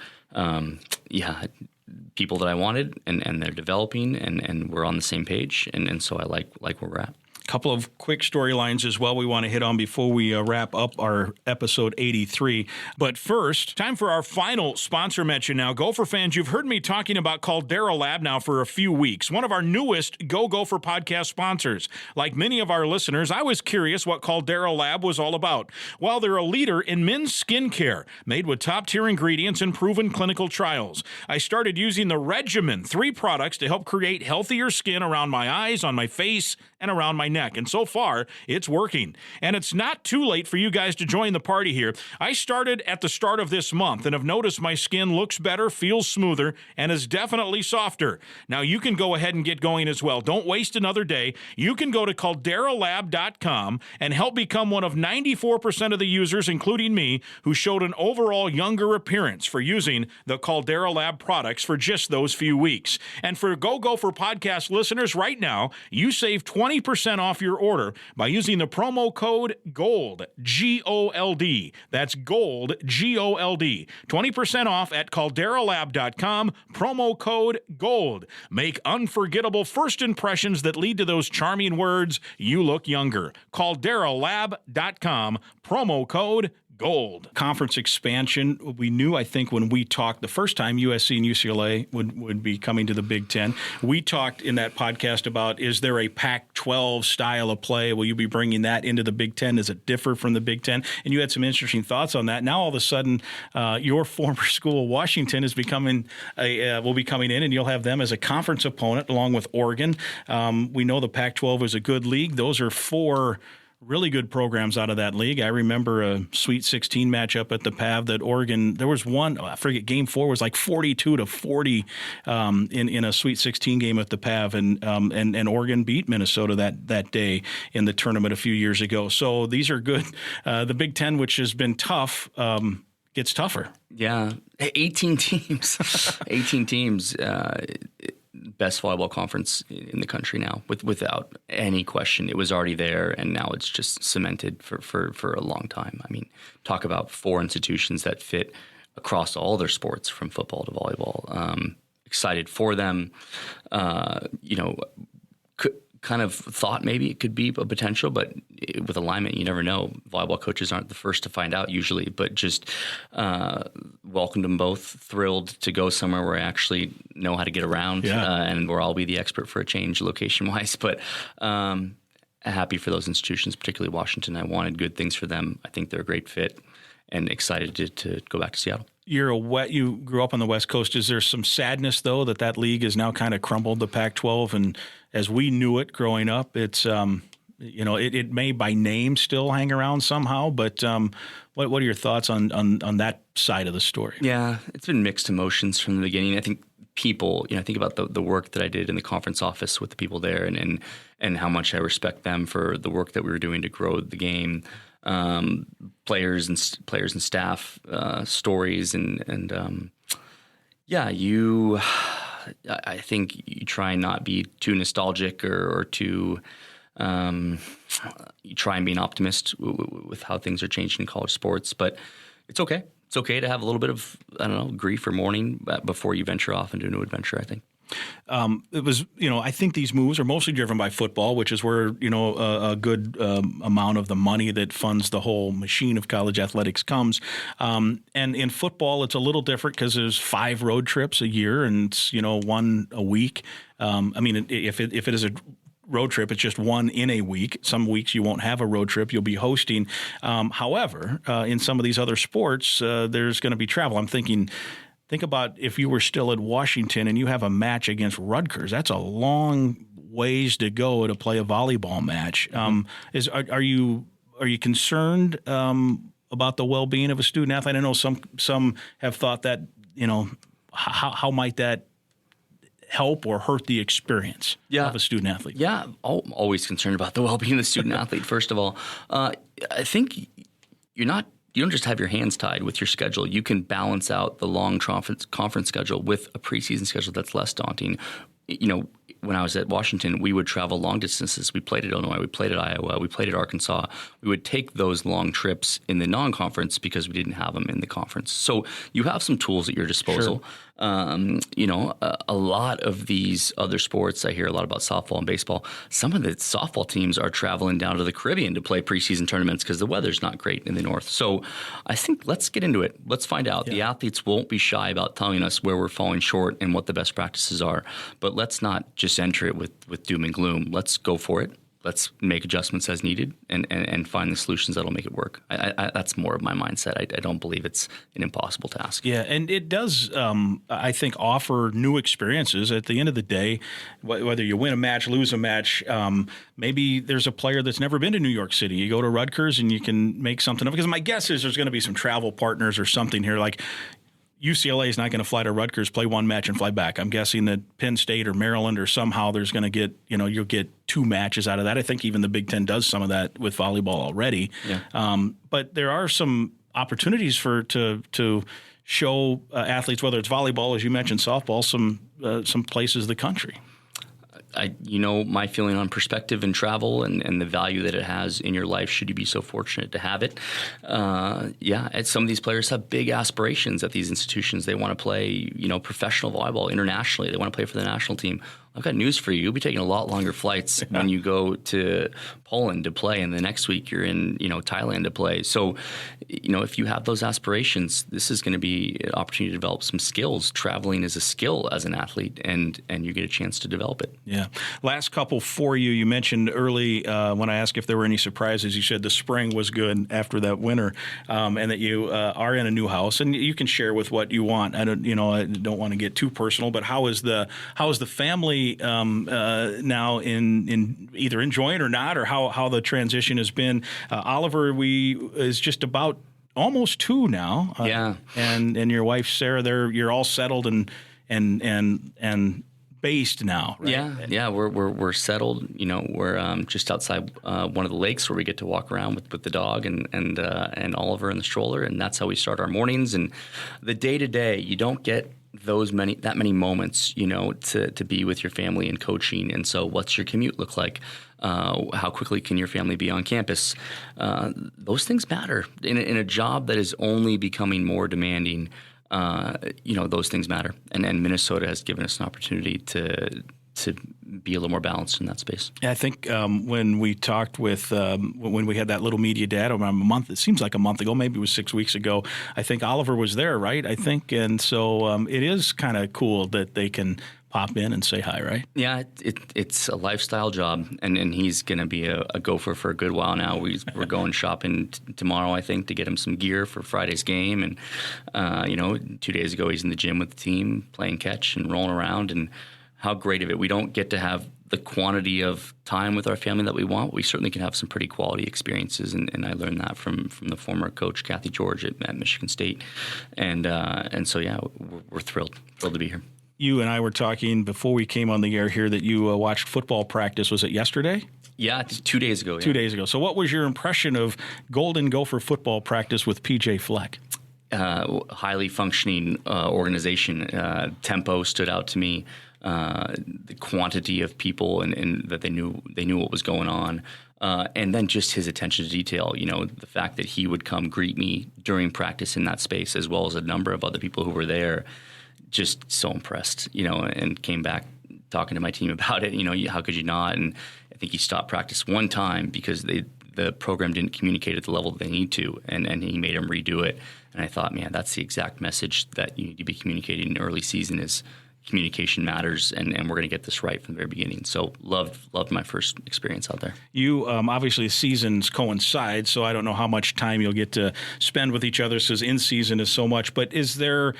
people that I wanted, and they're developing, and we're on the same page, and so I like where we're at. Couple of quick storylines as well we want to hit on before we wrap up our episode 83. But first, time for our final sponsor mention now. Gopher fans, you've heard me talking about Caldera Lab now for a few weeks, one of our newest Go Gopher Podcast sponsors. Like many of our listeners, I was curious what Caldera Lab was all about. Well, they're a leader in men's skincare, made with top-tier ingredients and proven clinical trials. I started using the Regimen, 3 products to help create healthier skin around my eyes, on my face, and around my neck. And so far, it's working. And it's not too late for you guys to join the party here. I started at the start of this month and have noticed my skin looks better, feels smoother, and is definitely softer. Now, you can go ahead and get going as well. Don't waste another day. You can go to calderalab.com and help become one of 94% of the users, including me, who showed an overall younger appearance for using the Caldera Lab products for just those few weeks. And for Go Gopher Podcast listeners right now, you save 20% off your order by using the promo code GOLD, G-O-L-D. That's GOLD, G-O-L-D. 20% off at calderalab.com, promo code GOLD. Make unforgettable first impressions that lead to those charming words, you look younger. calderalab.com, promo code GOLD. Conference expansion. We knew, I think, when we talked the first time USC and UCLA would be coming to the Big Ten. We talked in that podcast about, is there a Pac-12 style of play? Will you be bringing that into the Big Ten? Does it differ from the Big Ten? And you had some interesting thoughts on that. Now, all of a sudden, your former school, Washington, is becoming will be coming in, and you'll have them as a conference opponent along with Oregon. We know the Pac-12 is a good league. Those are 4 really good programs out of that league. I remember a Sweet 16 matchup at the PAV that Oregon, there was one, I forget, game 4 was like 42-40 in a Sweet 16 game at the PAV, and Oregon beat Minnesota that day in the tournament a few years ago. So these are good. The Big Ten, which has been tough, gets tougher. Yeah, 18 teams. 18 teams. Best volleyball conference in the country now, without any question. It was already there, and now it's just cemented for a long time. I mean, talk about 4 institutions that fit across all their sports, from football to volleyball. Excited for them. Kind of thought maybe it could be a potential, but with alignment, you never know. Volleyball coaches aren't the first to find out usually, but just welcomed them both. Thrilled to go somewhere where I actually know how to get around, and where I'll be the expert for a change location-wise. But happy for those institutions, particularly Washington. I wanted good things for them. I think they're a great fit, and excited to go back to Seattle. You grew up on the West Coast. Is there some sadness, though, that league is now kind of crumbled, the Pac-12, and as we knew it growing up, it's It may by name still hang around somehow, but what are your thoughts on that side of the story? Yeah, it's been mixed emotions from the beginning. I think people, I think about the work that I did in the conference office with the people there, and how much I respect them for the work that we were doing to grow the game. Players and staff stories, I think you try and not be too nostalgic or too. You try and be an optimist with how things are changing in college sports, but it's okay. It's okay to have a little bit of, grief or mourning before you venture off into a new adventure, I think. It was, I think these moves are mostly driven by football, which is where, a good amount of the money that funds the whole machine of college athletics comes. And in football, it's a little different because there's 5 road trips a year and it's, 1 a week. If it is a road trip, it's just 1 in a week. Some weeks you won't have a road trip. You'll be hosting. However, in some of these other sports, there's going to be travel. Think about if you were still at Washington and you have a match against Rutgers. That's a long ways to go to play a volleyball match. Are you concerned about the well-being of a student athlete? I know some have thought that, how might that help or hurt the experience of a student athlete? Yeah, I'm always concerned about the well-being of the student athlete, first of all. I think you don't just have your hands tied with your schedule. You can balance out the long conference schedule with a preseason schedule that's less daunting. When I was at Washington, we would travel long distances. We played at Illinois, we played at Iowa, we played at Arkansas. We would take those long trips in the non-conference because we didn't have them in the conference. So you have some tools at your disposal. Sure. A lot of these other sports, I hear a lot about softball and baseball. Some of the softball teams are traveling down to the Caribbean to play preseason tournaments because the weather's not great in the north. So I think let's get into it. Let's find out. Yeah. The athletes won't be shy about telling us where we're falling short and what the best practices are. But let's not just enter it with doom and gloom. Let's go for it. Let's make adjustments as needed and find the solutions that'll make it work. That's more of my mindset. I don't believe it's an impossible task. Yeah, and it does, I think, offer new experiences. At the end of the day, whether you win a match, lose a match, maybe there's a player that's never been to New York City. You go to Rutgers and you can make something of it. Because my guess is there's going to be some travel partners or something here like UCLA is not going to fly to Rutgers, play 1 match, and fly back. I'm guessing that Penn State or Maryland or somehow there's going to get, you'll get 2 matches out of that. I think even the Big Ten does some of that with volleyball already. Yeah. But there are some opportunities to show athletes, whether it's volleyball, as you mentioned, softball, some places of the country. My feeling on perspective and travel and the value that it has in your life should you be so fortunate to have it. And some of these players have big aspirations at these institutions. They want to play, professional volleyball internationally. They want to play for the national team. I've got news for you. You'll be taking a lot longer flights when you go to Poland to play, and the next week you're in, Thailand to play. So, if you have those aspirations, this is going to be an opportunity to develop some skills. Traveling is a skill as an athlete, and you get a chance to develop it. Yeah. Last couple for you. You mentioned early when I asked if there were any surprises, you said the spring was good after that winter, and that you are in a new house, and you can share with what you want. I don't want to get too personal, but how is the family now in either enjoying or not, or how the transition has been? Oliver is just about almost 2 now. And your wife Sarah, you're all settled and based now, right? Yeah, we're settled. We're just outside one of the lakes where we get to walk around with the dog and Oliver in the stroller, and that's how we start our mornings. And the day to day, you don't get that many moments, to be with your family and coaching. And so what's your commute look like? How quickly can your family be on campus? Those things matter in a job that is only becoming more demanding. Those things matter. And Minnesota has given us an opportunity to be a little more balanced in that space. Yeah, I think when we talked with when we had that little media data around a month, it seems like a month ago, maybe it was 6 weeks ago, I think Oliver was there, right? I think. And so it is kind of cool that they can pop in and say hi, right? Yeah, it's a lifestyle job, and he's going to be a Gopher for a good while now. We're going shopping tomorrow, I think, to get him some gear for Friday's game. And, 2 days ago, he's in the gym with the team, playing catch and rolling around, and how great of it. We don't get to have the quantity of time with our family that we want, we certainly can have some pretty quality experiences. And I learned that from the former coach, Kathy George at Michigan State. And so, yeah, we're thrilled to be here. You and I were talking before we came on the air here that you watched football practice. Was it yesterday? Yeah, 2 days ago. 2 days ago. So what was your impression of Golden Gopher football practice with PJ Fleck? Highly functioning organization. Tempo stood out to me. The quantity of people and that they knew what was going on. And then just his attention to detail, the fact that he would come greet me during practice in that space, as well as a number of other people who were there, just so impressed, and came back talking to my team about it. How could you not? And I think he stopped practice one time because the program didn't communicate at the level that they need to, and he made him redo it. And I thought, man, that's the exact message that you need to be communicating in early season is communication matters, and we're going to get this right from the very beginning. So loved my first experience out there. You obviously seasons coincide, so I don't know how much time you'll get to spend with each other since in season is so much. But is there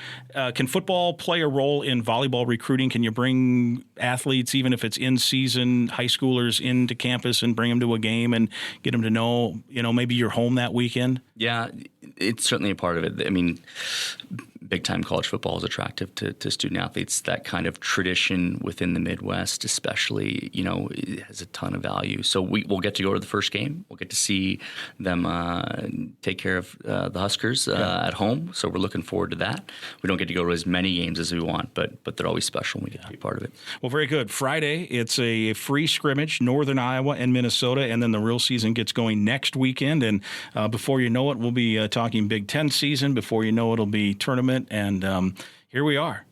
can football play a role in volleyball recruiting? Can you bring athletes, even if it's in season, high schoolers into campus and bring them to a game and get them to know, maybe you're home that weekend? Yeah, it's certainly a part of it. I mean, big-time college football is attractive to student-athletes. That kind of tradition within the Midwest especially, it has a ton of value. So we'll get to go to the first game. We'll get to see them take care of the Huskers at home. So we're looking forward to that. We don't get to go to as many games as we want, but they're always special when we get to be part of it. Well, very good. Friday, it's a free scrimmage, Northern Iowa and Minnesota, and then the real season gets going next weekend. And before you know it, we'll be talking Big Ten season. Before you know it, it'll be tournament. And here we are.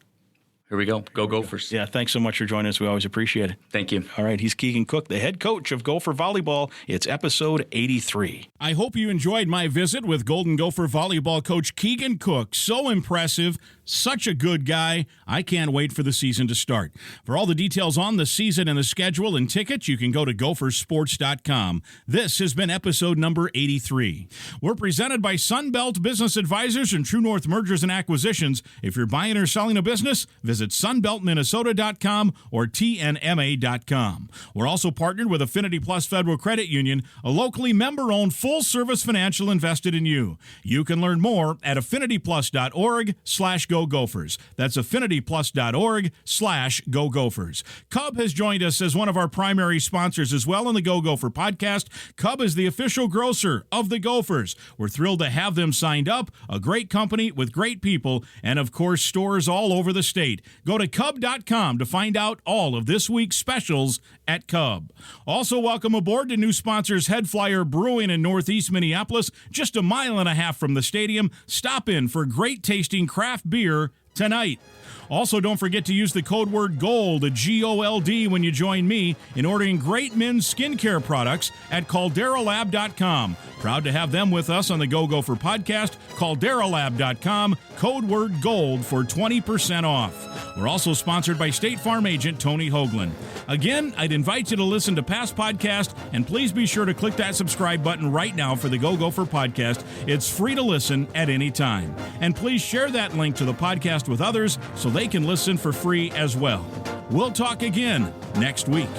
Here we go. Go Gophers. Yeah, thanks so much for joining us. We always appreciate it. Thank you. All right, he's Keegan Cook, the head coach of Gopher Volleyball. It's episode 83. I hope you enjoyed my visit with Golden Gopher volleyball coach Keegan Cook. So impressive, such a good guy. I can't wait for the season to start. For all the details on the season and the schedule and tickets, you can go to gophersports.com. This has been episode number 83. We're presented by Sunbelt Business Advisors and True North Mergers and Acquisitions. If you're buying or selling a business, visit sunbeltminnesota.com or tnma.com. We're also partnered with Affinity Plus Federal Credit Union, a locally member-owned full-service financial invested in you. You can learn more at affinityplus.org/Go Gophers. That's affinityplus.org/Go Gophers. Cub has joined us as one of our primary sponsors as well in the Go Gopher podcast. Cub is the official grocer of the Gophers. We're thrilled to have them signed up, a great company with great people, and of course stores all over the state. Go to Cub.com to find out all of this week's specials at Cub. Also, welcome aboard to new sponsors Head Flyer Brewing in Northeast Minneapolis, just a mile and a half from the stadium. Stop in for great tasting craft beer tonight. Also, don't forget to use the code word GOLD, G-O-L-D, when you join me in ordering great men's skincare products at CalderaLab.com. Proud to have them with us on the Go Gopher podcast. CalderaLab.com, code word GOLD for 20% off. We're also sponsored by State Farm agent Tony Hoagland. Again, I'd invite you to listen to past podcasts, and please be sure to click that subscribe button right now for the Go Gopher podcast. It's free to listen at any time. And please share that link to the podcast with others so they can listen for free as well. We'll talk again next week.